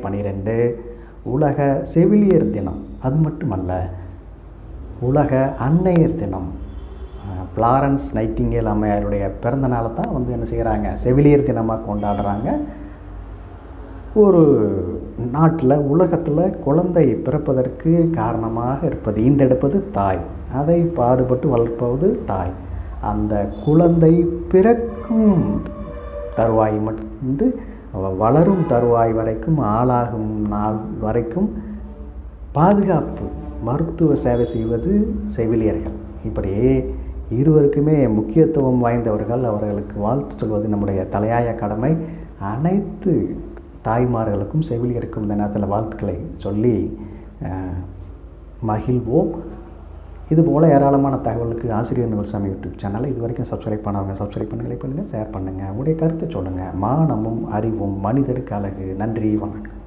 12 உலக செவிலியர் தினம். அது மட்டுமல்ல, உலக அன்னையர் தினம். ஃப்ளாரன்ஸ் நைட்டிங்கேல் அம்மையாருடைய பிறந்த நாளை தான் என்ன செய்கிறாங்க, செவிலியர் தினமாக கொண்டாடுறாங்க. ஒரு நாட்டில் உலகத்தில் குழந்தை பிறப்பதற்கு காரணமாக இருப்பது, ஈண்டெடுப்பது தாய். அதை பாடுபட்டு வளர்ப்பது தாய். அந்த குழந்தை பிறக்கும் தருவாய் வளரும் தருவாய் வரைக்கும், ஆளாகும் நாள் வரைக்கும் பாதுகாப்பு மருத்துவ சேவை செய்வது செவிலியர்கள். இப்படியே இருவருக்குமே முக்கியத்துவம் வாய்ந்தவர்கள். அவர்களுக்கு வாழ்த்து சொல்வது நம்முடைய தலையாய கடமை. அனைத்து தாய்மார்களுக்கும் செவிலியருக்கும் இந்த நேரத்தில் வாழ்த்துக்களை சொல்லி மகிழ்வோம். இதுபோல் ஏராளமான தகவலுக்கு ஆசிரியர் நூல்சாமி யூடியூப் சேனலை இது வரைக்கும் சப்ஸ்கிரைப் பண்ணாமல் சப்ஸ்கிரைப் பண்ணுங்கள், ஷேர் பண்ணுங்கள். உங்களுடைய கருத்தை சொல்லுங்கள். மானமும் அறிவும் மனிதருக்கு அழகு. நன்றி, வணக்கம்.